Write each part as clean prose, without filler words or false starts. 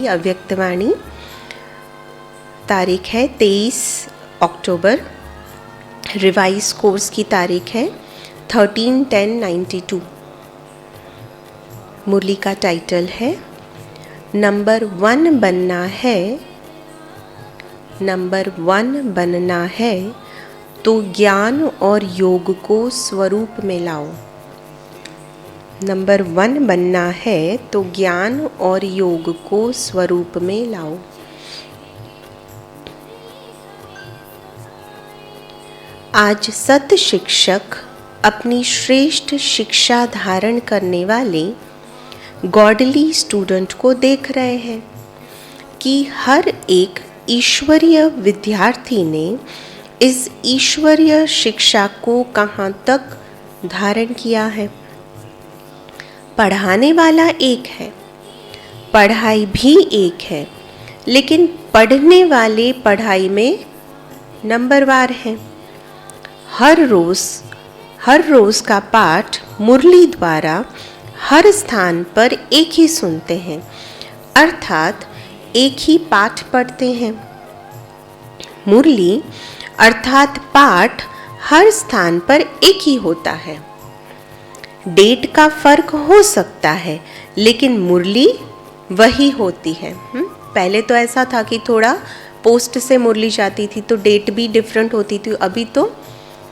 अव्यक्तवाणी। तारीख है 23 अक्टूबर। Revise course की तारीख है 13/10/92। मुरली का टाइटल है नंबर 1 बनना है। नंबर 1 बनना है तो ज्ञान और योग को स्वरूप में लाओ। नंबर 1 बनना है तो ज्ञान और योग को स्वरूप में लाओ। आज सत शिक्षक अपनी श्रेष्ठ शिक्षा धारण करने वाले गॉडली स्टूडेंट को देख रहे हैं कि हर एक ईश्वरीय विद्यार्थी ने इस ईश्वरीय शिक्षा को कहाँ तक धारण किया है। पढ़ाने वाला एक है, पढ़ाई भी एक है, लेकिन पढ़ने वाले पढ़ाई में नंबरवार हैं। हर रोज का पाठ मुरली द्वारा हर स्थान पर एक ही सुनते हैं, अर्थात एक ही पाठ पढ़ते हैं। मुरली अर्थात पाठ हर स्थान पर एक ही होता है। डेट का फर्क हो सकता है, लेकिन मुरली वही होती है। पहले तो ऐसा था कि थोड़ा पोस्ट से मुरली जाती थी तो डेट भी डिफरेंट होती थी। अभी तो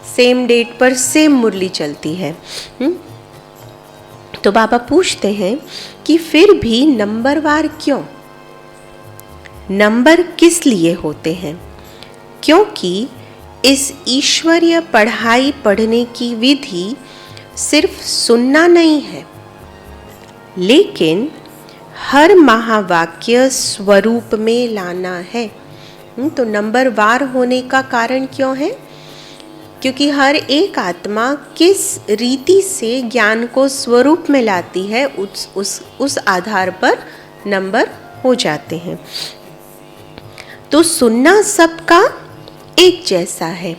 सेम डेट पर सेम मुरली चलती है। तो बाबा पूछते हैं कि फिर भी नंबरवार क्यों? नंबर किस लिए होते हैं? क्योंकि इस ईश्वरीय पढ़ाई पढ़ने की विधि सिर्फ सुनना नहीं है, लेकिन हर महावाक्य स्वरूप में लाना है। तो नंबरवार होने का कारण क्यों है? क्योंकि हर एक आत्मा किस रीति से ज्ञान को स्वरूप में लाती है, उस आधार पर नंबर हो जाते हैं। तो सुनना सबका एक जैसा है,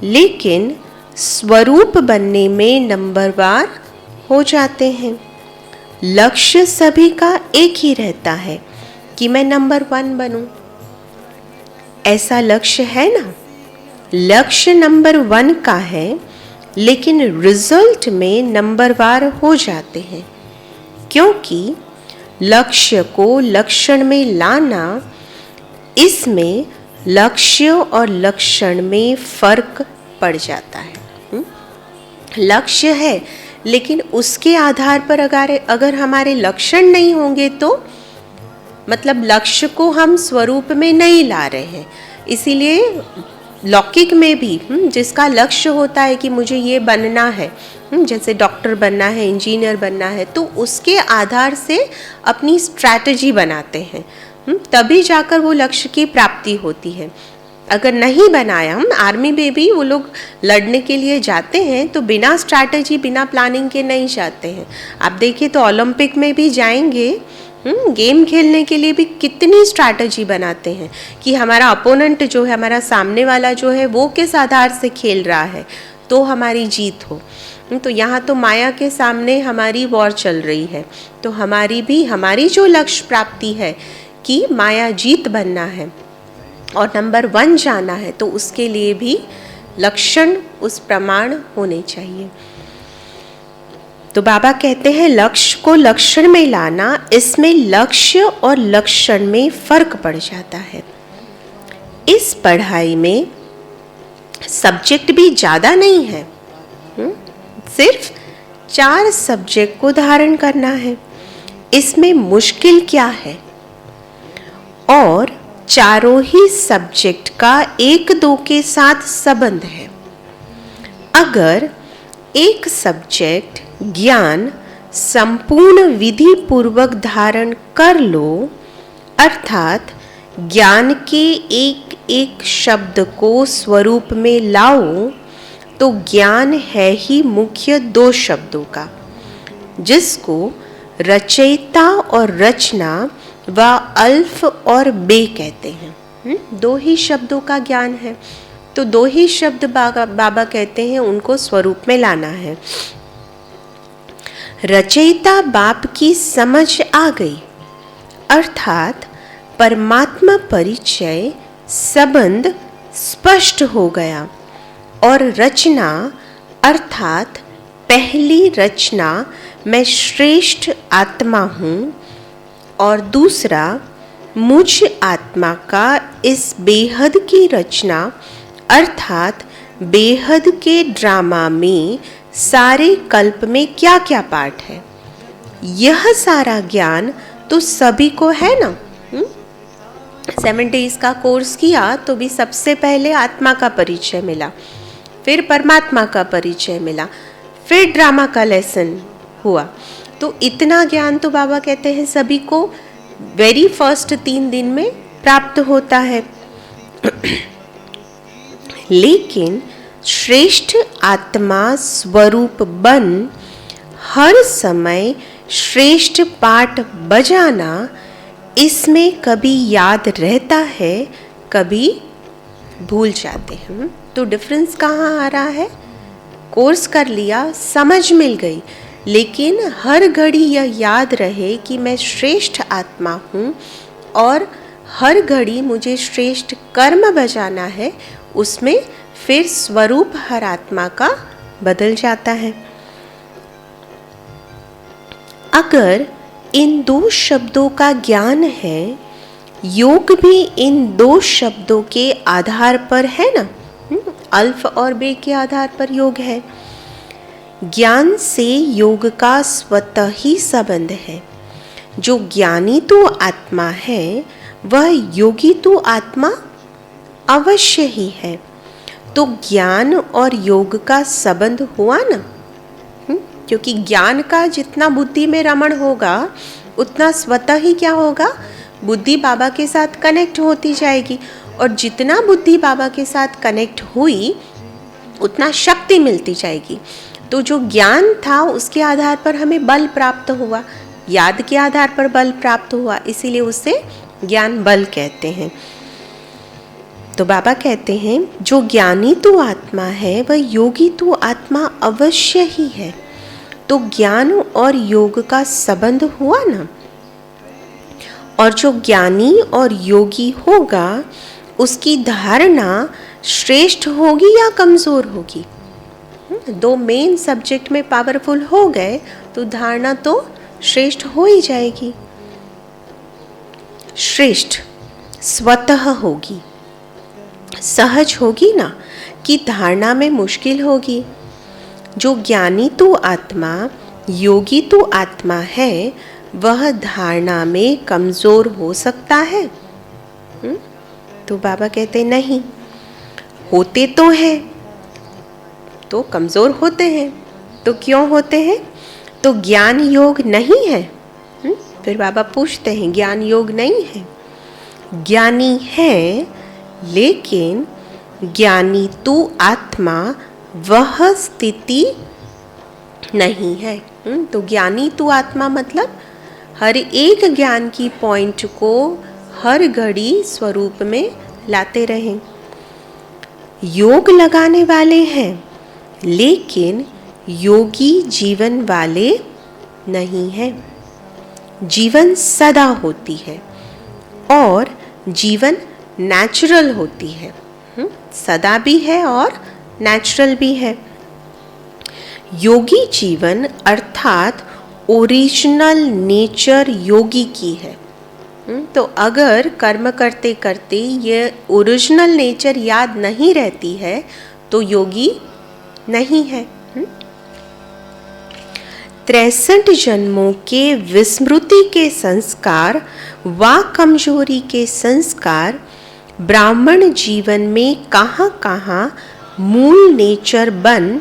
लेकिन स्वरूप बनने में नंबरवार हो जाते हैं। लक्ष्य सभी का एक ही रहता है कि मैं नंबर 1 बनूं। ऐसा लक्ष्य है ना? लक्ष्य नंबर 1 का है, लेकिन रिजल्ट में नंबरवार हो जाते हैं, क्योंकि लक्ष्य को लक्षण में लाना, इसमें लक्ष्य और लक्षण में फर्क पड़ जाता है। लक्ष्य है, लेकिन उसके आधार पर अगर हमारे लक्षण नहीं होंगे तो मतलब लक्ष्य को हम स्वरूप में नहीं ला रहे हैं। इसीलिए लौकिक में भी जिसका लक्ष्य होता है कि मुझे ये बनना है, जैसे डॉक्टर बनना है, इंजीनियर बनना है, तो उसके आधार से अपनी स्ट्रैटेजी बनाते हैं, तभी जाकर वो लक्ष्य की प्राप्ति होती है। अगर नहीं बनाया, आर्मी में भी वो लोग लड़ने के लिए जाते हैं तो बिना स्ट्रैटेजी, बिना प्लानिंग के नहीं जाते हैं। आप देखिए तो ओलंपिक में भी जाएंगे, गेम खेलने के लिए भी कितनी स्ट्रैटेजी बनाते हैं कि हमारा अपोनेंट जो है, हमारा सामने वाला जो है, वो किस आधार से खेल रहा है तो हमारी जीत हो। तो यहाँ तो माया के सामने हमारी वॉर चल रही है, तो हमारी जो लक्ष्य प्राप्ति है कि माया जीत बनना है और नंबर 1 जाना है, तो उसके लिए भी लक्षण उस प्रमाण होने चाहिए। तो बाबा कहते हैं लक्ष्य को लक्षण में लाना, इसमें लक्ष्य और लक्षण में फर्क पड़ जाता है। इस पढ़ाई में सब्जेक्ट भी ज़्यादा नहीं है, सिर्फ 4 सब्जेक्ट को धारण करना है। इसमें मुश्किल क्या है? और चारों ही सब्जेक्ट का एक दो के साथ संबंध है। अगर एक सब्जेक्ट ज्ञान संपूर्ण विधि पूर्वक धारण कर लो, अर्थात ज्ञान के एक एक शब्द को स्वरूप में लाओ, तो ज्ञान है ही मुख्य 2 शब्दों का, जिसको रचयिता और रचना व अल्फ और बे कहते हैं। 2 ही शब्दों का ज्ञान है, तो 2 ही शब्द बाबा कहते हैं उनको स्वरूप में लाना है। रचयिता बाप की समझ आ गई, अर्थात परमात्मा परिचय संबंध स्पष्ट हो गया और रचना अर्थात पहली रचना मैं श्रेष्ठ आत्मा हूँ और दूसरा मुझ आत्मा का इस बेहद की रचना अर्थात बेहद के ड्रामा में सारे कल्प में क्या क्या पार्ट है, यह सारा ज्ञान तो सभी को है ना। 7 days का कोर्स किया तो भी सबसे पहले आत्मा का परिचय मिला, फिर परमात्मा का परिचय मिला, फिर ड्रामा का लेसन हुआ। तो इतना ज्ञान तो बाबा कहते हैं सभी को वेरी फर्स्ट 3 दिन में प्राप्त होता है। लेकिन श्रेष्ठ आत्मा स्वरूप बन हर समय श्रेष्ठ पाठ बजाना, इसमें कभी याद रहता है, कभी भूल जाते हैं। तो डिफरेंस कहाँ आ रहा है? कोर्स कर लिया, समझ मिल गई, लेकिन हर घड़ी यह याद रहे कि मैं श्रेष्ठ आत्मा हूँ और हर घड़ी मुझे श्रेष्ठ कर्म बजाना है, उसमें फिर स्वरूप हर आत्मा का बदल जाता है। अगर इन 2 शब्दों का ज्ञान है, योग भी इन 2 शब्दों के आधार पर है ना, अल्फ और बे के आधार पर योग है। ज्ञान से योग का स्वतः ही संबंध है। जो ज्ञानी तो आत्मा है, वह योगी तो आत्मा अवश्य ही है। तो ज्ञान और योग का संबंध हुआ ना, क्योंकि ज्ञान का जितना बुद्धि में रमण होगा उतना स्वतः ही क्या होगा, बुद्धि बाबा के साथ कनेक्ट होती जाएगी, और जितना बुद्धि बाबा के साथ कनेक्ट हुई उतना शक्ति मिलती जाएगी। तो जो ज्ञान था उसके आधार पर हमें बल प्राप्त हुआ, याद के आधार पर बल प्राप्त हुआ, इसीलिए उसे ज्ञान बल कहते हैं। तो बाबा कहते हैं जो ज्ञानी तो आत्मा है, वह योगी तो आत्मा अवश्य ही है। तो ज्ञान और योग का संबंध हुआ ना, और जो ज्ञानी और योगी होगा उसकी धारणा श्रेष्ठ होगी या कमजोर होगी। 2 मेन सब्जेक्ट में पावरफुल हो गए तो धारणा तो श्रेष्ठ हो ही जाएगी। श्रेष्ठ स्वतः होगी, सहज होगी ना, कि धारणा में मुश्किल होगी। जो ज्ञानी तो आत्मा, योगी तो आत्मा है, वह धारणा में कमजोर हो सकता है। तो बाबा कहते नहीं, होते तो हैं तो कमजोर होते हैं। तो क्यों होते हैं? तो ज्ञान योग नहीं है। फिर बाबा पूछते हैं ज्ञान योग नहीं है? ज्ञानी है, लेकिन ज्ञानी तू आत्मा वह स्थिति नहीं है। तो ज्ञानी तू आत्मा मतलब हर एक ज्ञान की पॉइंट को हर घड़ी स्वरूप में लाते रहें। योग लगाने वाले हैं, लेकिन योगी जीवन वाले नहीं हैं। जीवन सदा होती है और जीवन नेचुरल होती है। सदा भी है और नेचुरल भी है। योगी जीवन अर्थात ओरिजिनल नेचर योगी की है। तो अगर कर्म करते करते ये ओरिजिनल नेचर याद नहीं रहती है तो योगी नहीं है। 63 जन्मों के विस्मृति के संस्कार व कमजोरी के संस्कार ब्राह्मण जीवन में कहाँ कहाँ मूल नेचर बन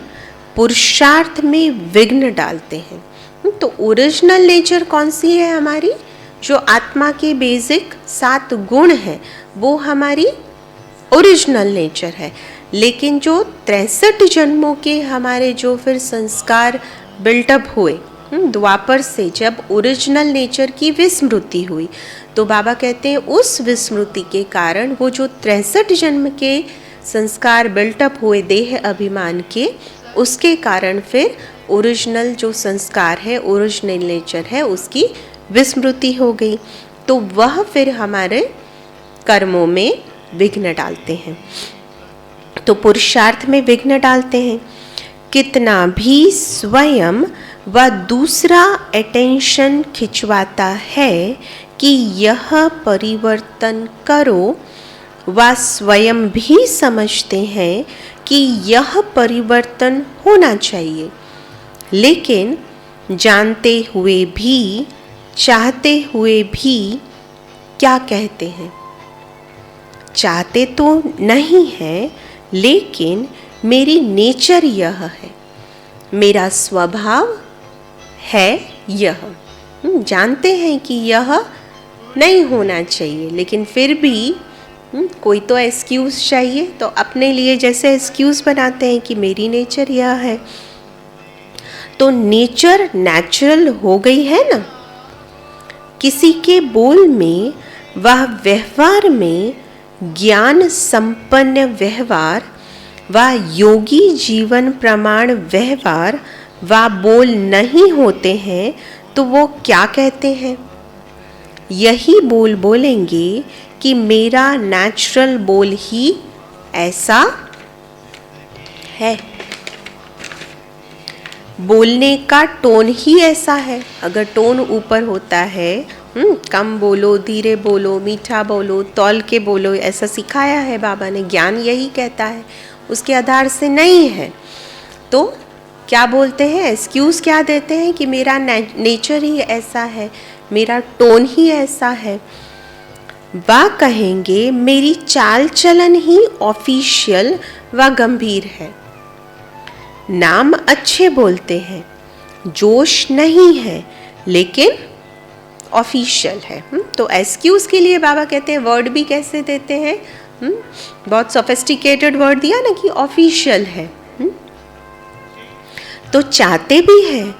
पुरुषार्थ में विघ्न डालते हैं। तो ओरिजिनल नेचर कौन सी है हमारी? जो आत्मा के बेसिक 7 गुण हैं वो हमारी ओरिजिनल नेचर है। लेकिन जो 63 जन्मों के हमारे जो फिर संस्कार बिल्टअप हुए द्वापर से, जब ओरिजिनल नेचर की विस्मृति हुई, तो बाबा कहते हैं उस विस्मृति के कारण वो जो 63 जन्म के संस्कार बिल्टअप हुए देह अभिमान के, उसके कारण फिर ओरिजिनल जो संस्कार है, ओरिजिनल नेचर है, उसकी विस्मृति हो गई। तो वह फिर हमारे कर्मों में विघ्न डालते हैं। तो पुरुषार्थ में विघ्न डालते हैं। कितना भी स्वयं व दूसरा अटेंशन खिंचवाता है कि यह परिवर्तन करो, वह स्वयं भी समझते हैं कि यह परिवर्तन होना चाहिए, लेकिन जानते हुए भी, चाहते हुए भी क्या कहते हैं? चाहते तो नहीं है, लेकिन मेरी नेचर यह है, मेरा स्वभाव है यह। जानते हैं कि यह नहीं होना चाहिए, लेकिन फिर भी कोई तो एक्सक्यूज़ चाहिए, तो अपने लिए जैसे एक्सक्यूज़ बनाते हैं कि मेरी नेचर यह है। तो नेचर नेचुरल हो गई है ना। किसी के बोल में व व्यवहार में ज्ञान संपन्न व्यवहार व योगी जीवन प्रमाण व्यवहार व बोल नहीं होते हैं, तो वो क्या कहते हैं? यही बोल बोलेंगे कि मेरा नेचुरल बोल ही ऐसा है, बोलने का टोन ही ऐसा है। अगर टोन ऊपर होता है, कम बोलो, धीरे बोलो, मीठा बोलो, तौल के बोलो, ऐसा सिखाया है बाबा ने, ज्ञान यही कहता है, उसके आधार से नहीं है। तो क्या बोलते हैं, एक्सक्यूज़ क्या देते हैं कि मेरा नेचर ही ऐसा है, मेरा टोन ही ऐसा है। वह कहेंगे मेरी चाल चलन ही ऑफिशियल व गंभीर है। नाम अच्छे बोलते हैं, जोश नहीं है, लेकिन ऑफिशियल है। तो एक्सक्यूज़ के लिए बाबा कहते हैं वर्ड भी कैसे देते हैं, बहुत सोफिस्टिकेटेड वर्ड दिया ना कि ऑफिशियल है। तो चाहते भी हैं,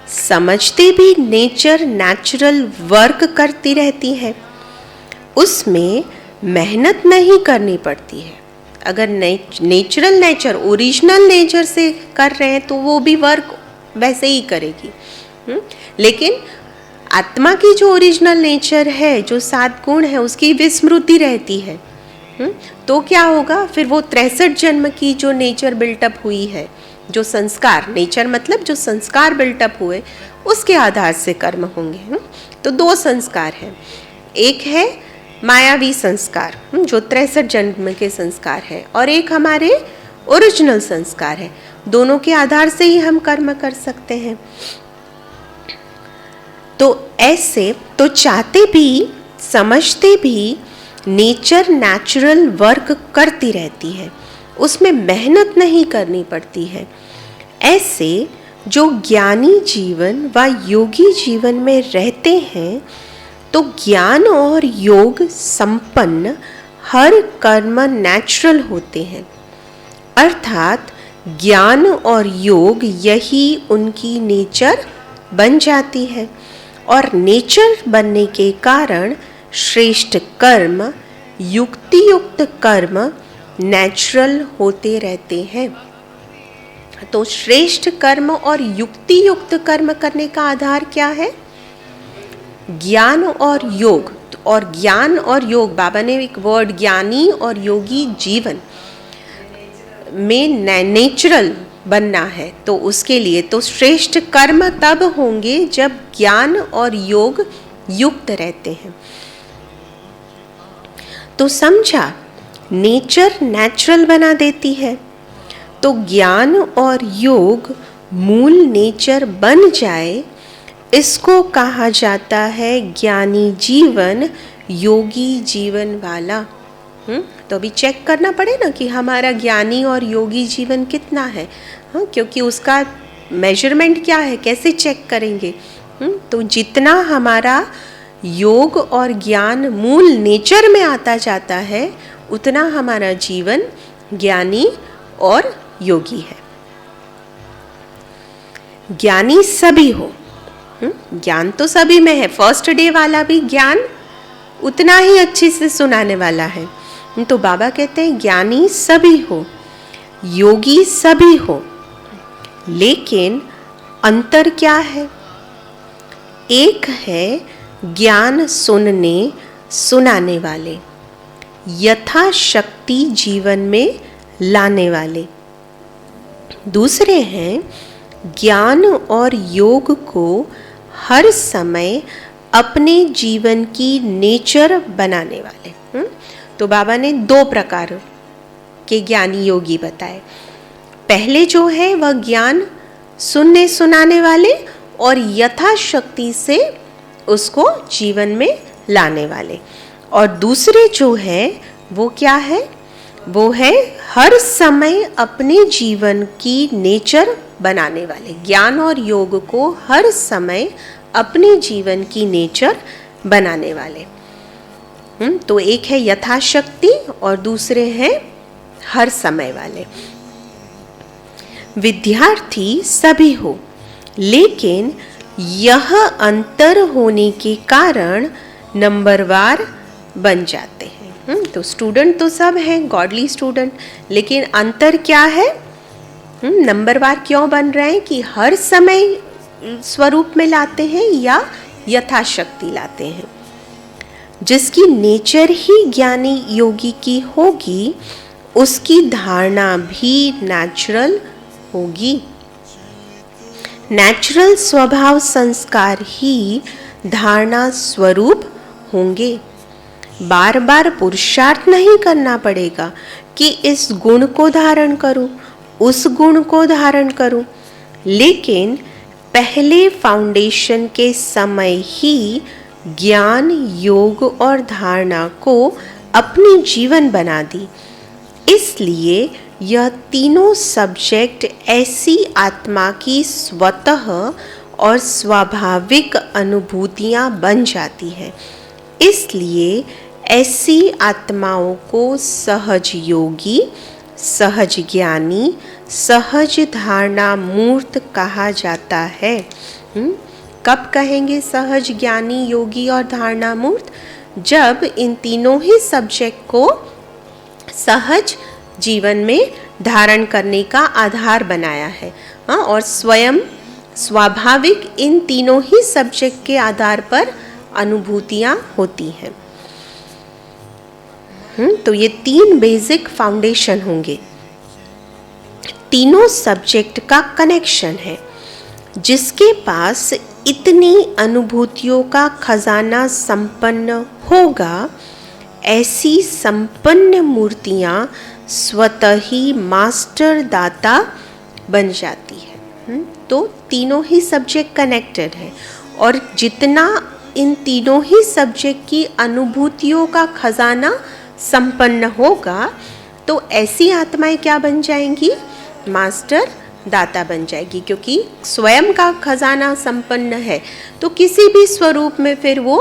समझते भी नेचर नेचुरल वर्क करती रहती है, उसमें मेहनत नहीं करनी पड़ती है। अगर नेचुरल नेचर ओरिजिनल नेचर से कर रहे हैं तो वो भी वर्क वैसे ही करेगी। लेकिन आत्मा की जो ओरिजिनल नेचर है, जो 7 गुण है, उसकी विस्मृति रहती है। तो क्या होगा फिर? वो 63 जन्म की जो नेचर बिल्टअप हुई है, जो संस्कार, नेचर मतलब जो संस्कार बिल्टअप हुए, उसके आधार से कर्म होंगे। तो 2 संस्कार हैं, एक है मायावी संस्कार जो 63 जन्म के संस्कार है, और एक हमारे ओरिजिनल संस्कार है। दोनों के आधार से ही हम कर्म कर सकते हैं। तो ऐसे तो चाहते भी, समझते भी नेचर नेचुरल वर्क करती रहती है, उसमें मेहनत नहीं करनी पड़ती है। ऐसे जो ज्ञानी जीवन व योगी जीवन में रहते हैं, तो ज्ञान और योग संपन्न हर कर्म नेचुरल होते हैं, अर्थात ज्ञान और योग यही उनकी नेचर बन जाती है, और नेचर बनने के कारण श्रेष्ठ कर्म, युक्तियुक्त कर्म नेचुरल होते रहते हैं। तो श्रेष्ठ कर्म और युक्तियुक्त कर्म करने का आधार क्या है? ज्ञान और योग। और ज्ञान और योग, बाबा ने एक वर्ड ज्ञानी और योगी जीवन में नेचुरल बनना है, तो उसके लिए तो श्रेष्ठ कर्म तब होंगे जब ज्ञान और योग युक्त रहते हैं। तो समझा, नेचर नेचुरल बना देती है, तो ज्ञान और योग मूल नेचर बन जाए, इसको कहा जाता है ज्ञानी जीवन, योगी जीवन वाला। तो अभी चेक करना पड़े ना कि हमारा ज्ञानी और योगी जीवन कितना है। क्योंकि उसका मेजरमेंट क्या है, कैसे चेक करेंगे? तो जितना हमारा योग और ज्ञान मूल नेचर में आता जाता है, उतना हमारा जीवन ज्ञानी और योगी है। ज्ञानी सभी हो, ज्ञान तो सभी में है। फर्स्ट डे वाला भी ज्ञान उतना ही अच्छे से सुनाने वाला है। तो बाबा कहते हैं ज्ञानी सभी हो, योगी सभी हो, लेकिन अंतर क्या है? एक है ज्ञान सुनने सुनाने वाले, यथाशक्ति जीवन में लाने वाले। दूसरे हैं ज्ञान और योग को हर समय अपने जीवन की नेचर बनाने वाले। तो बाबा ने 2 प्रकार के ज्ञानी योगी बताए। पहले जो है वह ज्ञान सुनने सुनाने वाले और यथाशक्ति से उसको जीवन में लाने वाले। और दूसरे जो है वो क्या है? वो है हर समय अपने जीवन की नेचर बनाने वाले। ज्ञान और योग को हर समय अपने जीवन की नेचर बनाने वाले। तो एक है यथाशक्ति और दूसरे हैं हर समय वाले। विद्यार्थी सभी हो, लेकिन यह अंतर होने के कारण नंबरवार बन जाते हैं। तो स्टूडेंट तो सब हैं, गॉडली स्टूडेंट, लेकिन अंतर क्या है? नंबरवार क्यों बन रहे हैं? कि हर समय स्वरूप में लाते हैं या यथाशक्ति लाते हैं। जिसकी नेचर ही ज्ञानी योगी की होगी, उसकी धारणा भी नेचुरल होगी। नेचुरल स्वभाव संस्कार ही धारणा स्वरूप होंगे। बार बार पुरुषार्थ नहीं करना पड़ेगा कि इस गुण को धारण करूं, उस गुण को धारण करूं, लेकिन पहले फाउंडेशन के समय ही ज्ञान, योग और धारणा को अपनी जीवन बना दी। इसलिए यह तीनों सब्जेक्ट ऐसी आत्मा की स्वतः और स्वाभाविक अनुभूतियां बन जाती हैं। इसलिए ऐसी आत्माओं को सहज योगी, सहज ज्ञानी, सहज धारणा मूर्त कहा जाता है। कब कहेंगे सहज ज्ञानी, योगी और धारणा मूर्त? जब इन तीनों ही सब्जेक्ट को सहज जीवन में धारण करने का आधार बनाया है। और स्वयं स्वाभाविक इन तीनों ही सब्जेक्ट के आधार पर अनुभूतियां होती हैं। तो ये 3 बेसिक फाउंडेशन होंगे। तीनों सब्जेक्ट का कनेक्शन है। जिसके पास इतनी अनुभूतियों का खजाना संपन्न होगा, ऐसी संपन्न मूर्तियां स्वतः ही मास्टर दाता बन जाती है। तो तीनों ही सब्जेक्ट कनेक्टेड है, और जितना इन तीनों ही सब्जेक्ट की अनुभूतियों का खजाना संपन्न होगा, तो ऐसी आत्माएं क्या बन जाएंगी? मास्टर दाता बन जाएगी। क्योंकि स्वयं का खजाना संपन्न है, तो किसी भी स्वरूप में फिर वो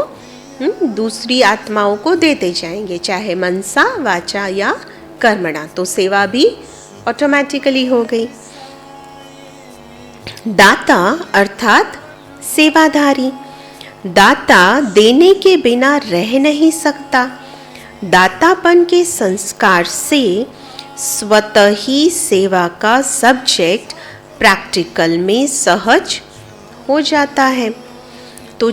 दूसरी आत्माओं को देते जाएंगे, चाहे मनसा, वाचा या कर्मणा। तो सेवा भी ऑटोमेटिकली हो गई। दाता अर्थात सेवाधारी। दाता देने के बिना रह नहीं सकता। दातापन के संस्कार से स्वतः ही सेवा का सब्जेक्ट प्रैक्टिकल में सहज हो जाता है। तो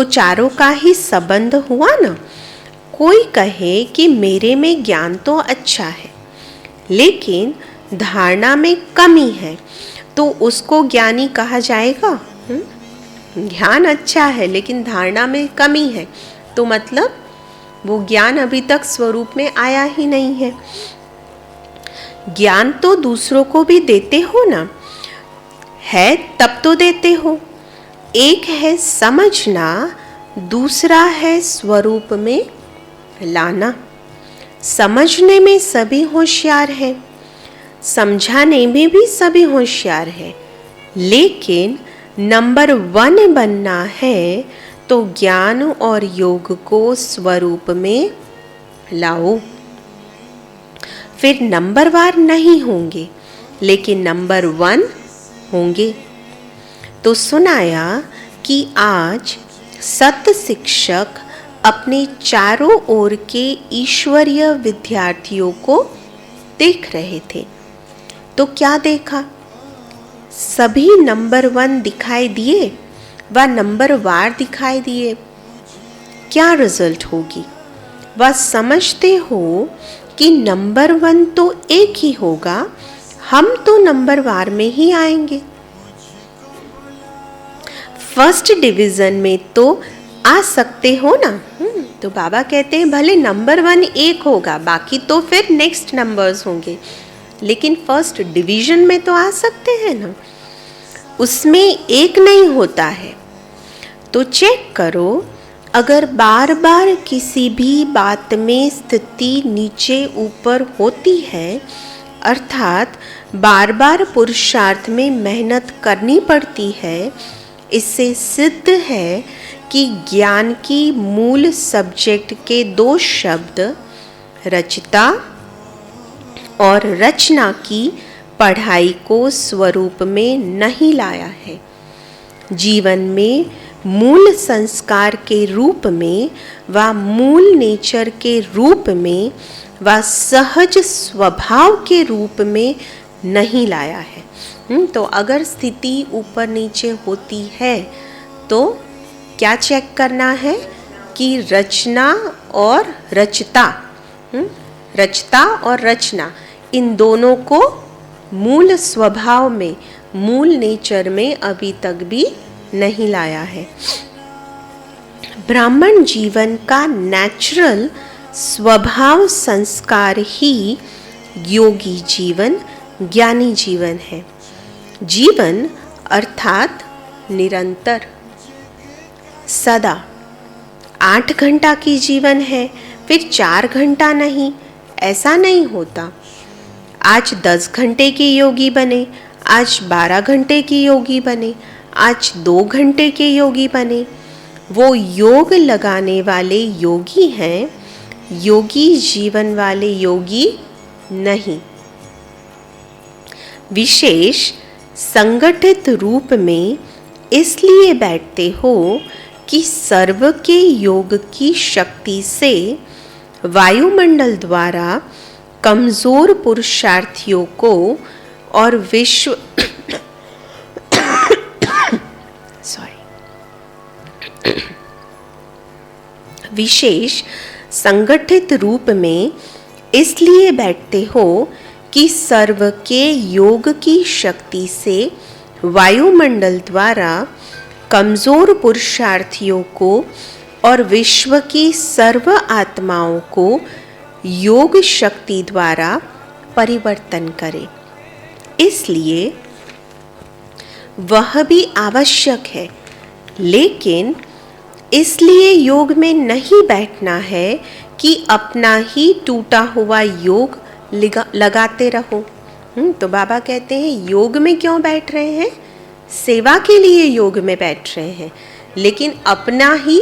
चारों का ही संबंध हुआ ना। कोई कहे कि मेरे में ज्ञान तो अच्छा है, लेकिन धारणा में कमी है, तो उसको ज्ञानी कहा जाएगा? ज्ञान अच्छा है लेकिन धारणा में कमी है, तो मतलब वो ज्ञान अभी तक स्वरूप में आया ही नहीं है। ज्ञान तो दूसरों को भी देते हो ना, है तब तो देते हो। एक है समझना, दूसरा है स्वरूप में लाना। समझने में सभी होशियार हैं, समझाने में भी सभी होशियार हैं, लेकिन नंबर 1 बनना है तो ज्ञान और योग को स्वरूप में लाओ। फिर नंबरवार नहीं होंगे, लेकिन नंबर 1 होंगे। तो सुनाया कि आज सत शिक्षक अपने चारों ओर के ईश्वरीय विद्यार्थियों को देख रहे थे। तो क्या देखा? सभी नंबर 1 दिखाई दिए, व नंबरवार दिखाई दिए, क्या रिजल्ट होगी? वह समझते हो कि नंबर 1 तो एक ही होगा, हम तो नंबरवार में ही आएंगे। फर्स्ट डिवीजन में तो आ सकते हो ना। तो बाबा कहते हैं भले नंबर 1 एक होगा, बाकी तो फिर नेक्स्ट नंबर्स होंगे, लेकिन फर्स्ट डिवीजन में तो आ सकते हैं ना, उसमें एक नहीं होता है। तो चेक करो, अगर बार बार किसी भी बात में स्थिति नीचे ऊपर होती है, अर्थात बार बार पुरुषार्थ में मेहनत करनी पड़ती है, इससे सिद्ध है कि ज्ञान की मूल सब्जेक्ट के 2 शब्द रचता और रचना की पढ़ाई को स्वरूप में नहीं लाया है। जीवन में मूल संस्कार के रूप में व मूल नेचर के रूप में व सहज स्वभाव के रूप में नहीं लाया है। तो अगर स्थिति ऊपर नीचे होती है तो क्या चेक करना है कि रचना और रचता, रचता और रचना, इन दोनों को मूल स्वभाव में, मूल नेचर में अभी तक भी नहीं लाया है। ब्राह्मण जीवन का नेचुरल स्वभाव संस्कार ही योगी जीवन, ज्ञानी जीवन है। जीवन अर्थात निरंतर, सदा 8 घंटा की जीवन है, फिर 4 घंटा नहीं, ऐसा नहीं होता। आज 10 घंटे के योगी बने, आज 12 घंटे की योगी बने, आज 2 घंटे के योगी बने, वो योग लगाने वाले योगी हैं, योगी जीवन वाले योगी नहीं। विशेष संगठित रूप में इसलिए बैठते हो कि सर्व के योग की शक्ति से वायुमंडल द्वारा कमजोर पुरुषार्थियों को और विश्व विशेष संगठित रूप में इसलिए बैठते हो कि सर्व के योग की शक्ति से वायुमंडल द्वारा कमजोर पुरुषार्थियों को और विश्व की सर्व आत्माओं को योग शक्ति द्वारा परिवर्तन करे। इसलिए वह भी आवश्यक है, लेकिन इसलिए योग में नहीं बैठना है कि अपना ही टूटा हुआ योग लगाते रहो। तो बाबा कहते हैं योग में क्यों बैठ रहे हैं? सेवा के लिए योग में बैठ रहे हैं, लेकिन अपना ही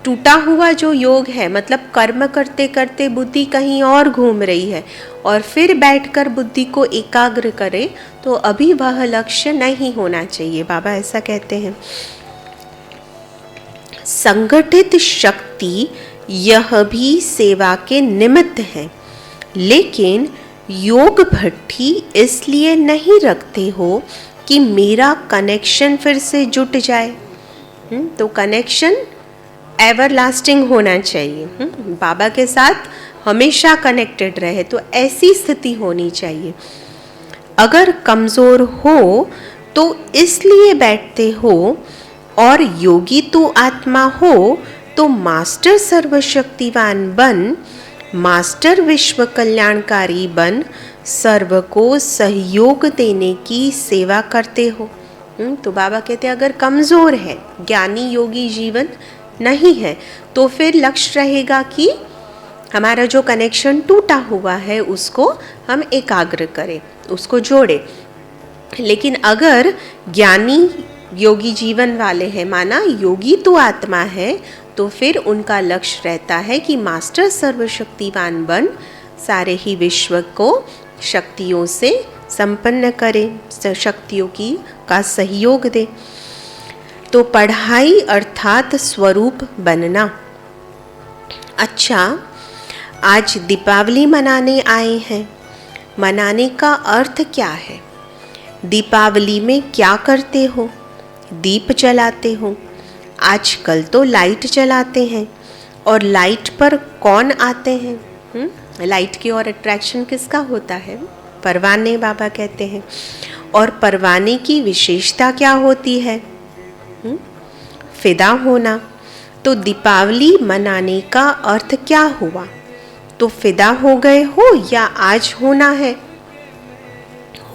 टूटा हुआ जो योग है, मतलब कर्म करते करते बुद्धि कहीं और घूम रही है और फिर बैठकर बुद्धि को एकाग्र करे, तो अभी वह लक्ष्य नहीं होना चाहिए। बाबा ऐसा कहते हैं। संगठित शक्ति यह भी सेवा के निमित्त है, लेकिन योग भट्ठी इसलिए नहीं रखते हो कि मेरा कनेक्शन फिर से जुट जाए। तो कनेक्शन एवरलास्टिंग होना चाहिए, बाबा के साथ हमेशा कनेक्टेड रहे, तो ऐसी स्थिति होनी चाहिए। अगर कमज़ोर हो तो इसलिए बैठते हो, और योगी तो आत्मा हो तो मास्टर सर्वशक्तिवान बन, मास्टर विश्व कल्याणकारी बन, सर्व को सहयोग देने की सेवा करते हो। तो बाबा कहते हैं अगर कमज़ोर है, ज्ञानी योगी जीवन नहीं है, तो फिर लक्ष्य रहेगा कि हमारा जो कनेक्शन टूटा हुआ है उसको हम एकाग्र करें, उसको जोड़ें। लेकिन अगर ज्ञानी योगी जीवन वाले हैं, माना योगी तो आत्मा है, तो फिर उनका लक्ष्य रहता है कि मास्टर सर्वशक्तिवान बन, सारे ही विश्व को शक्तियों से संपन्न करें, शक्तियों का सहयोग दे। तो पढ़ाई अर्थात स्वरूप बनना। अच्छा, आज दीपावली मनाने आए हैं, मनाने का अर्थ क्या है? दीपावली में क्या करते हो? दीप जलाते हो। आजकल तो लाइट जलाते हैं, और लाइट पर कौन आते हैं? लाइट की ओर अट्रैक्शन किसका होता है? परवाने, बाबा कहते हैं। और परवाने की विशेषता क्या होती है? फिदा होना। तो दीपावली मनाने का अर्थ क्या हुआ? तो फिदा हो गए हो या आज होना है?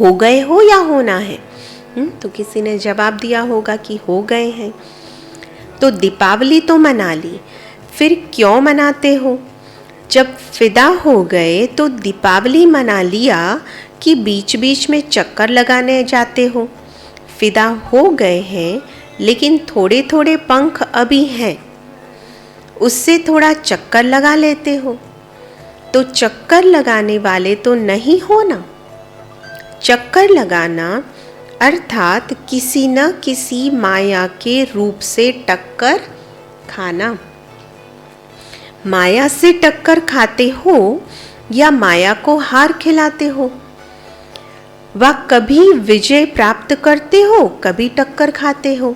हो गए हो या होना है? तो किसी ने जवाब दिया होगा कि हो गए हैं। तो दीपावली तो मना ली, फिर क्यों मनाते हो? जब फिदा हो गए तो दीपावली मना लिया कि बीच बीच में चक्कर लगाने जाते हो। फिदा हो गए हैं, लेकिन थोड़े थोड़े पंख अभी हैं, उससे थोड़ा चक्कर लगा लेते हो। तो चक्कर लगाने वाले तो नहीं हो ना। चक्कर लगाना अर्थात किसी न किसी माया के रूप से टक्कर खाना। माया से टक्कर खाते हो या माया को हार खिलाते हो? वह कभी विजय प्राप्त करते हो, कभी टक्कर खाते हो।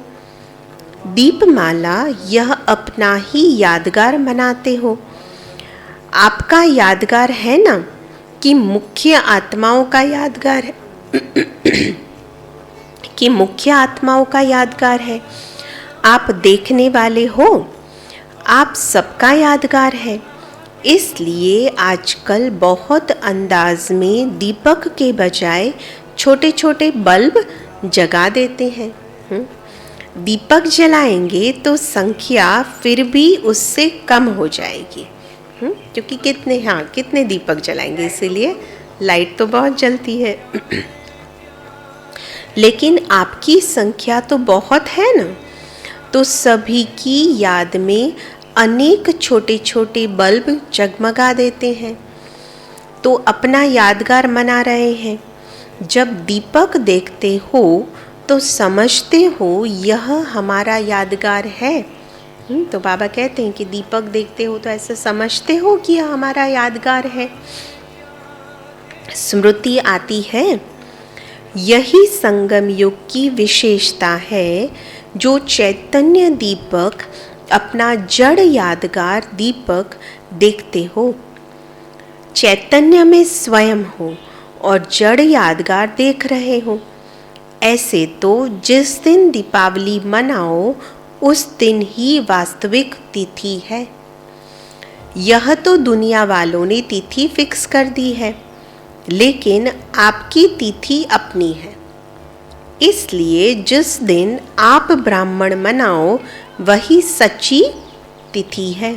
दीपमाला यह अपना ही यादगार मनाते हो। आपका यादगार है ना, कि मुख्य आत्माओं का यादगार है? कि मुख्य आत्माओं का यादगार है? आप देखने वाले हो, आप सबका यादगार है। इसलिए आजकल बहुत अंदाज में दीपक के बजाय छोटे छोटे बल्ब जगा देते हैं। दीपक जलाएंगे तो संख्या फिर भी उससे कम हो जाएगी, क्योंकि कितने दीपक जलाएंगे, इसीलिए लाइट तो बहुत जलती है। लेकिन आपकी संख्या तो बहुत है ना, तो सभी की याद में अनेक छोटे छोटे बल्ब जगमगा देते हैं, तो अपना यादगार मना रहे हैं। जब दीपक देखते हो तो समझते हो यह हमारा यादगार है। तो बाबा कहते हैं कि दीपक देखते हो तो ऐसे समझते हो कि यह हमारा यादगार है। स्मृति आती है। यही संगम युग की विशेषता है, जो चैतन्य दीपक अपना जड़ यादगार दीपक देखते हो। चैतन्य में स्वयं हो और जड़ यादगार देख रहे हो। ऐसे तो जिस दिन दीपावली मनाओ उस दिन ही वास्तविक तिथि है। यह तो दुनिया वालों ने तिथि फिक्स कर दी है, लेकिन आपकी तिथि अपनी है। इसलिए जिस दिन आप ब्राह्मण मनाओ वही सच्ची तिथि है।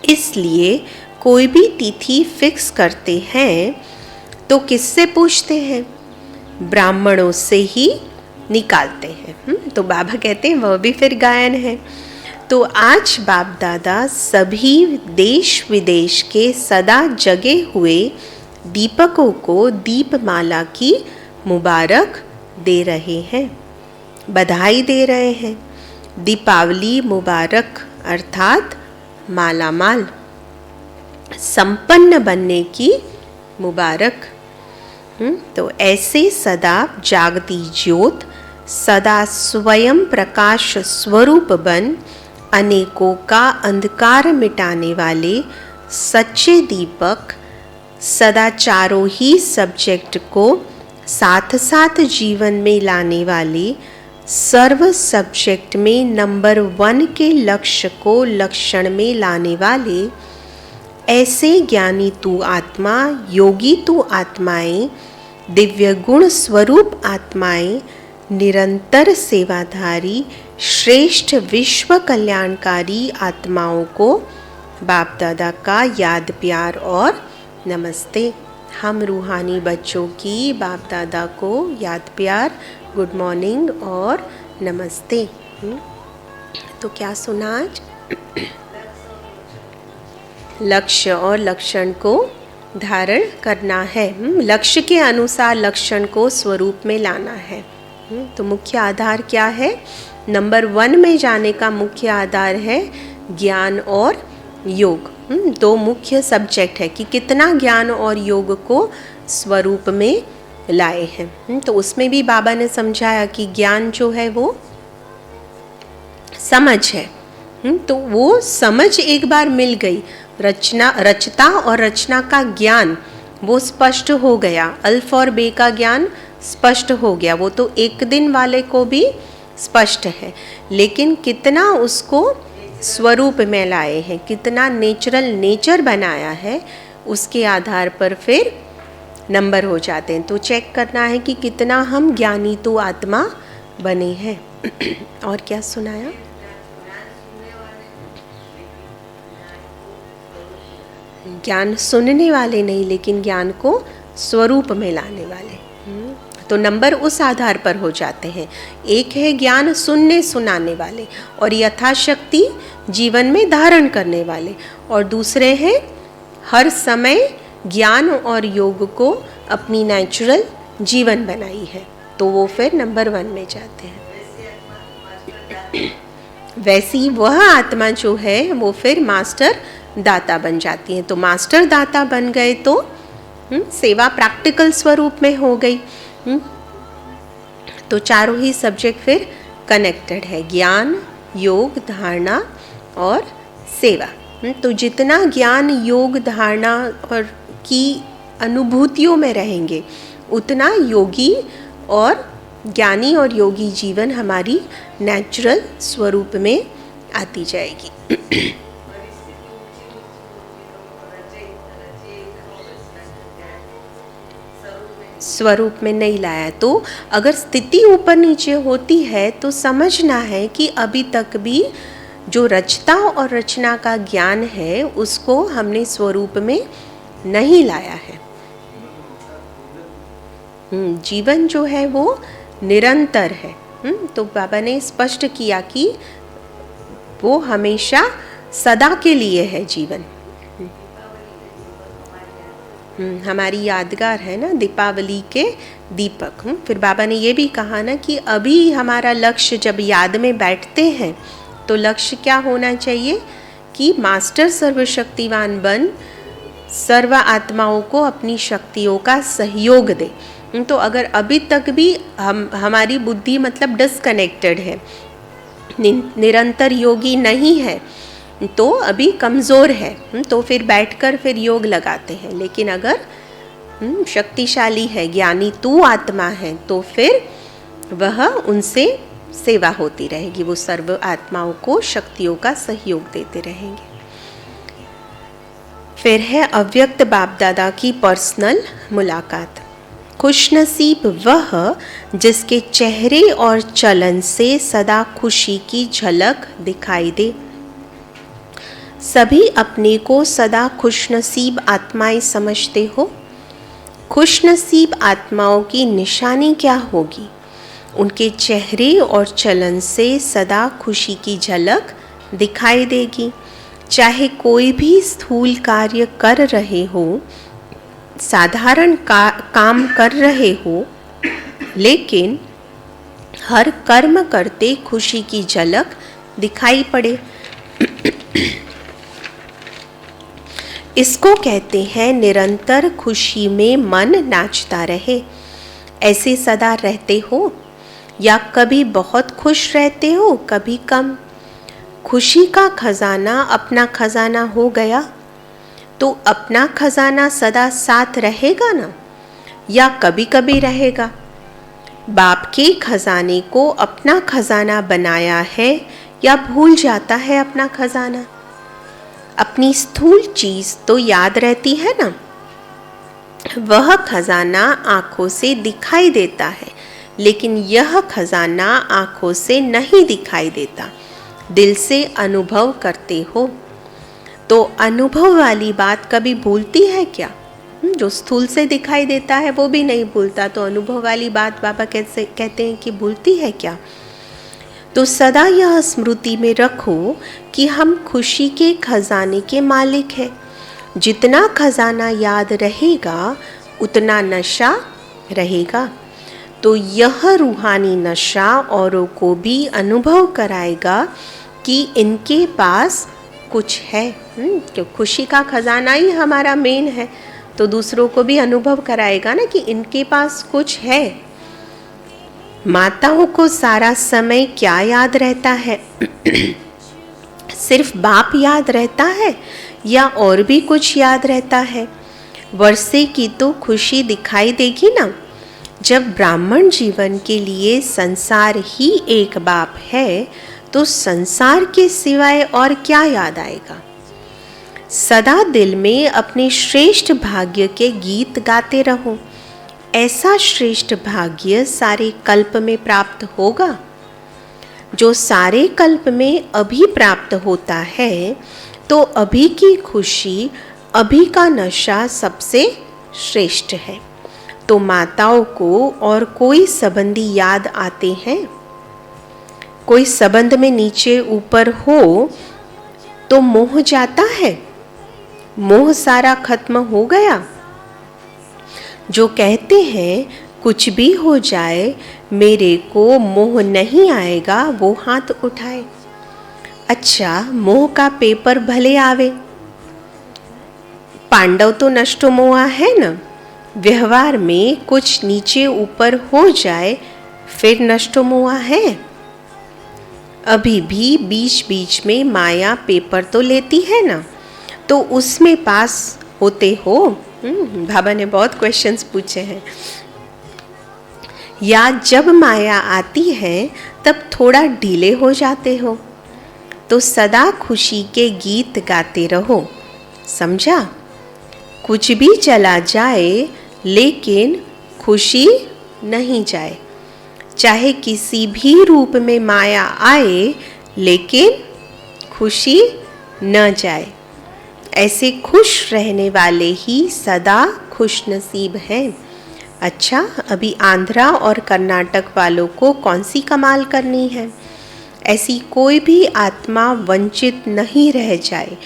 इसलिए कोई भी तिथि फिक्स करते हैं तो किससे पूछते हैं? ब्राह्मणों से ही निकालते हैं। तो बाबा कहते हैं वह भी फिर गायन है। तो आज बाप दादा सभी देश विदेश के सदा जगे हुए दीपकों को दीपमाला की मुबारक दे रहे हैं, बधाई दे रहे हैं। दीपावली मुबारक अर्थात मालामाल, संपन्न बनने की मुबारक। तो ऐसे सदा जागती ज्योत, सदा स्वयं प्रकाश स्वरूप बन अनेकों का अंधकार मिटाने वाले सच्चे दीपक, सदा चारों ही सब्जेक्ट को साथ साथ जीवन में लाने वाले, सर्व सब्जेक्ट में नंबर 1 के लक्ष्य को लक्षण में लाने वाले, ऐसे ज्ञानी तू आत्मा, योगी तू आत्माएं, दिव्य गुण स्वरूप आत्माएं, निरंतर सेवाधारी श्रेष्ठ विश्व कल्याणकारी आत्माओं को बाप दादा का याद प्यार और नमस्ते। हम रूहानी बच्चों की बाप दादा को याद प्यार, गुड मॉर्निंग और नमस्ते। तो क्या सुना आज? लक्ष्य और लक्षण को धारण करना है। लक्ष्य के अनुसार लक्षण को स्वरूप में लाना है। तो मुख्य आधार क्या है? नंबर 1 में जाने का मुख्य आधार है ज्ञान और योग। दो मुख्य सब्जेक्ट है कि कितना ज्ञान और योग को स्वरूप में लाए हैं। तो उसमें भी बाबा ने समझाया कि ज्ञान जो है वो समझ है। तो वो समझ एक बार मिल गई, रचता और रचना का ज्ञान वो स्पष्ट हो गया, अल्फ और बे का ज्ञान स्पष्ट हो गया। वो तो एक दिन वाले को भी स्पष्ट है, लेकिन कितना उसको स्वरूप में लाए हैं, कितना नेचुरल नेचर बनाया है, उसके आधार पर फिर नंबर हो जाते हैं। तो चेक करना है कि कितना हम ज्ञानी तो आत्मा बने हैं। और क्या सुनाया? ज्ञान सुनने वाले नहीं, लेकिन ज्ञान को स्वरूप में लाने वाले। तो नंबर उस आधार पर हो जाते हैं। एक है ज्ञान सुनने सुनाने वाले और यथाशक्ति जीवन में धारण करने वाले, और दूसरे हैं हर समय ज्ञान और योग को अपनी नेचुरल जीवन बनाई है, तो वो फिर नंबर 1 में जाते हैं। वैसी वह आत्मा जो है वो फिर मास्टर दाता बन जाती है। तो मास्टर दाता बन गए तो सेवा प्रैक्टिकल स्वरूप में हो गई। तो चारों ही सब्जेक्ट फिर कनेक्टेड है, ज्ञान, योग, धारणा और सेवा। तो जितना ज्ञान, योग, धारणा और की अनुभूतियों में रहेंगे, उतना योगी और ज्ञानी और योगी जीवन हमारी नेचुरल स्वरूप में आती जाएगी। स्वरूप में नहीं लाया, तो अगर स्थिति ऊपर नीचे होती है तो समझना है कि अभी तक भी जो रचता और रचना का ज्ञान है उसको हमने स्वरूप में नहीं लाया है। जीवन जो है वो निरंतर है। तो बाबा ने स्पष्ट किया कि वो हमेशा सदा के लिए है जीवन। हमारी यादगार है ना दीपावली के दीपक। फिर बाबा ने ये भी कहा ना कि अभी हमारा लक्ष्य, जब याद में बैठते हैं तो लक्ष्य क्या होना चाहिए कि मास्टर सर्वशक्तिवान बन सर्व आत्माओं को अपनी शक्तियों का सहयोग दे। तो अगर अभी तक भी हमारी बुद्धि मतलब डिस्कनेक्टेड है, निरंतर योगी नहीं है, तो अभी कमज़ोर है, तो फिर बैठकर फिर योग लगाते हैं। लेकिन अगर शक्तिशाली है, ज्ञानी तू आत्मा है, तो फिर वह उनसे सेवा होती रहेगी, वो सर्व आत्माओं को शक्तियों का सहयोग देते रहेंगे। फिर है अव्यक्त बाप दादा की पर्सनल मुलाकात। खुशनसीब वह जिसके चेहरे और चलन से सदा खुशी की झलक दिखाई दे। सभी अपने को सदा खुशनसीब आत्माएं समझते हो। खुशनसीब आत्माओं की निशानी क्या होगी? उनके चेहरे और चलन से सदा खुशी की झलक दिखाई देगी। चाहे कोई भी स्थूल कार्य कर रहे हो, साधारण काम कर रहे हो, लेकिन हर कर्म करते खुशी की झलक दिखाई पड़े। इसको कहते हैं निरंतर खुशी में मन नाचता रहे। ऐसे सदा रहते हो या कभी बहुत खुश रहते हो, कभी कम? खुशी का खजाना अपना खजाना हो गया तो अपना खजाना सदा साथ रहेगा ना, या कभी कभी रहेगा? बाप के खजाने को अपना खजाना बनाया है या भूल जाता है अपना खजाना? अपनी स्थूल चीज तो याद रहती है ना, वह खजाना आंखों से दिखाई देता है, लेकिन यह खजाना आंखों से नहीं दिखाई देता, दिल से अनुभव करते हो। तो अनुभव वाली बात कभी भूलती है क्या? जो स्थूल से दिखाई देता है वो भी नहीं भूलता, तो अनुभव वाली बात बाबा कैसे कहते हैं कि भूलती है क्या? तो सदा यह स्मृति में रखो कि हम खुशी के खजाने के मालिक हैं। जितना खजाना याद रहेगा उतना नशा रहेगा। तो यह रूहानी नशा औरों को भी अनुभव कराएगा कि इनके पास कुछ है। तो खुशी का खजाना ही हमारा मेन है, तो दूसरों को भी अनुभव कराएगा ना कि इनके पास कुछ है। माताओं को सारा समय क्या याद रहता है? सिर्फ बाप याद रहता है या और भी कुछ याद रहता है? वर्षे की तो खुशी दिखाई देगी ना। जब ब्राह्मण जीवन के लिए संसार ही एक बाप है तो संसार के सिवाय और क्या याद आएगा? सदा दिल में अपने श्रेष्ठ भाग्य के गीत गाते रहो। ऐसा श्रेष्ठ भाग्य सारे कल्प में प्राप्त होगा। जो सारे कल्प में अभी प्राप्त होता है तो अभी की खुशी, अभी का नशा सबसे श्रेष्ठ है। तो माताओं को और कोई संबंधी याद आते हैं? कोई संबंध में नीचे ऊपर हो तो मोह जाता है? मोह सारा खत्म हो गया? जो कहते हैं कुछ भी हो जाए मेरे को मोह नहीं आएगा, वो हाथ उठाए। अच्छा, मोह का पेपर भले आवे, पांडव तो नष्टो मोहा है ना। व्यवहार में कुछ नीचे ऊपर हो जाए फिर नष्टो मोहा है। अभी भी बीच बीच में माया पेपर तो लेती है ना, तो उसमें पास होते हो। बाबा ने बहुत क्वेश्चंस पूछे हैं। या जब माया आती है तब थोड़ा ढीले हो जाते हो। तो सदा खुशी के गीत गाते रहो। समझा? कुछ भी चला जाए लेकिन खुशी नहीं जाए। चाहे किसी भी रूप में माया आए लेकिन खुशी न जाए। ऐसे खुश रहने वाले ही सदा खुश नसीब हैं। अच्छा, अभी आंध्रा और कर्नाटक वालों को कौन सी कमाल करनी है? ऐसी कोई भी आत्मा वंचित नहीं रह जाए।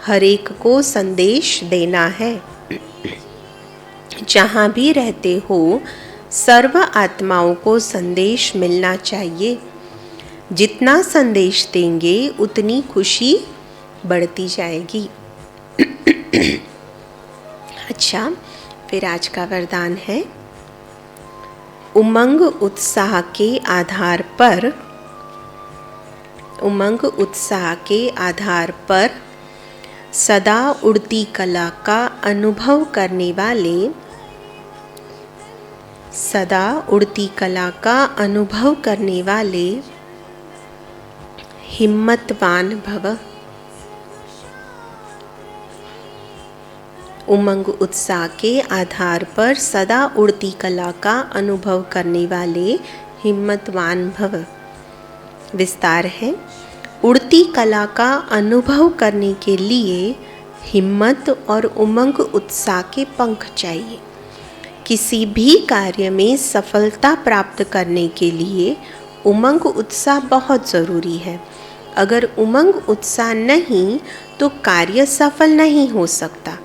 हर एक को संदेश देना है। जहाँ भी रहते हो सर्व आत्माओं को संदेश मिलना चाहिए। जितना संदेश देंगे उतनी खुशी बढ़ती जाएगी। अच्छा, फिर आज का वरदान है, उमंग उत्साह के आधार पर, उमंग उत्साह के आधार पर सदा उड़ती कला का अनुभव करने वाले, सदा उड़ती कला का अनुभव करने वाले हिम्मतवान भव। उमंग उत्साह के आधार पर सदा उड़ती कला का अनुभव करने वाले हिम्मतवान भव। विस्तार है, उड़ती कला का अनुभव करने के लिए हिम्मत और उमंग उत्साह के पंख चाहिए। किसी भी कार्य में सफलता प्राप्त करने के लिए उमंग उत्साह बहुत ज़रूरी है। अगर उमंग उत्साह नहीं तो कार्य सफल नहीं हो सकता,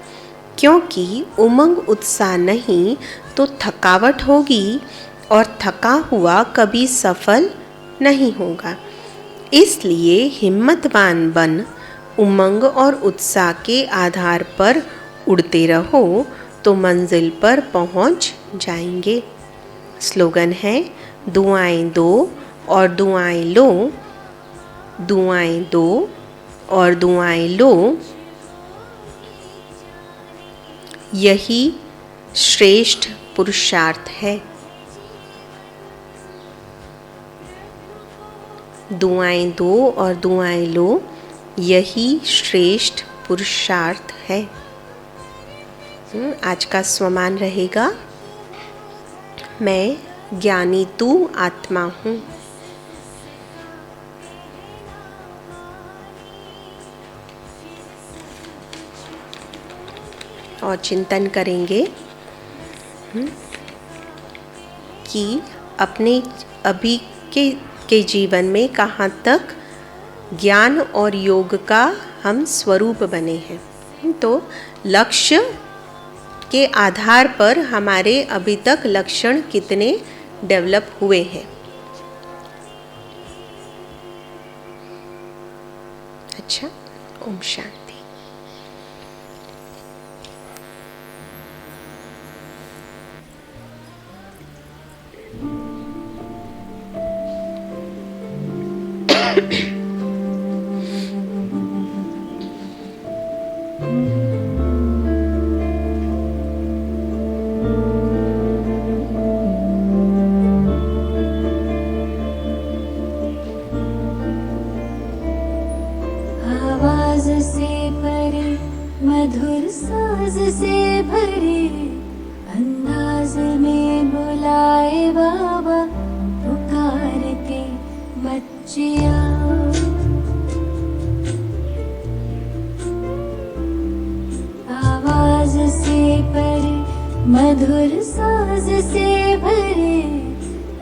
क्योंकि उमंग उत्साह नहीं तो थकावट होगी और थका हुआ कभी सफल नहीं होगा। इसलिए हिम्मतवान बन उमंग और उत्साह के आधार पर उड़ते रहो तो मंजिल पर पहुंच जाएंगे। स्लोगन है, दुआएं दो और दुआएं लो, दुआएं दो और दुआएं लो, यही श्रेष्ठ पुरुषार्थ है। दुआएं दो और दुआएं लो, यही श्रेष्ठ पुरुषार्थ है। आज का स्वमान रहेगा, मैं ज्ञानी तू आत्मा हूँ। और चिंतन करेंगे कि अपने अभी के जीवन में कहाँ तक ज्ञान और योग का हम स्वरूप बने हैं। तो लक्ष्य के आधार पर हमारे अभी तक लक्षण कितने डेवलप हुए हैं। अच्छा, ओम शांति। मधुर साज से भरे अंदाज में बुलाए बाबा पुकार के बच्चिया। आवाज से परे मधुर साज से भरे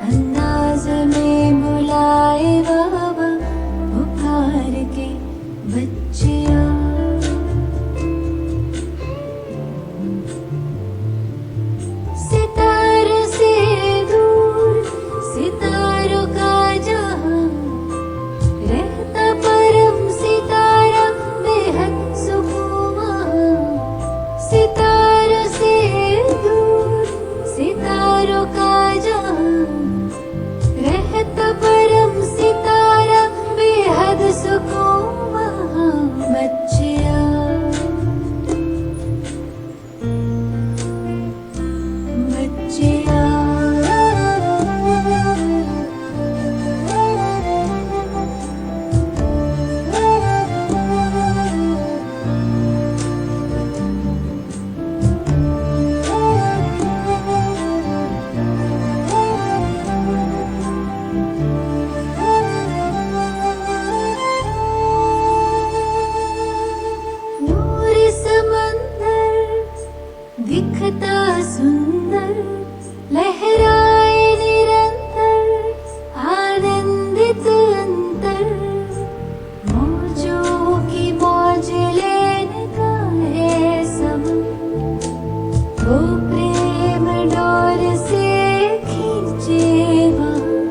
अंदाज में बुलाए बाबा पुकार के बच्चिया। सितारों से दूर सितारों का जहां रहता परम सितारा बेहद सुकून वहां। सितारों से दूर सितारों का जहां रहता परम सितारा बेहद सुकून वहां। बच्चिया बच्चिया नूर समंदर दिखता सुंदर लहराए निरंतर आनंदित अंतर। मौजों की मौज लेने का है समय वो प्रेम डोर से खींचे वहाँ।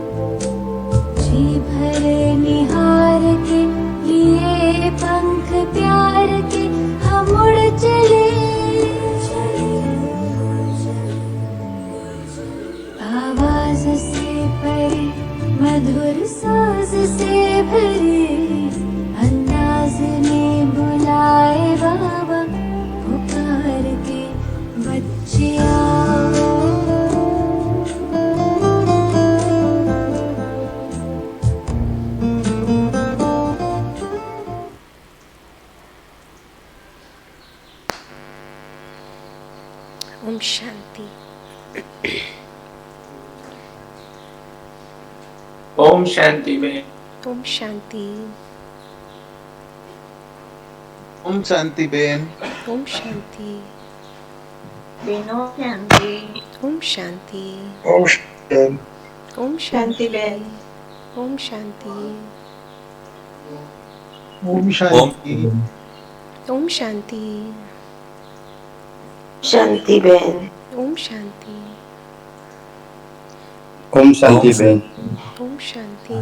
जी भर निहार के लिए पंख प्यार के हम उड़ चले। आवाज से परे मधुर साज से भरे अंदाज में बुलाए बाबा पुकार के बच्चिया। ओम शांति। ओम शांति बहन। ओम शांति। ओम शांति बेन। ओम शांति। बेनो शांति। ओम शांति। ओम शांति। ओम शांति शांति। बहन। ओम शांति। ओम शांति। ओम शांति। शांति बहन। ओम शांति। ओम शांति बहन। ओम शांति।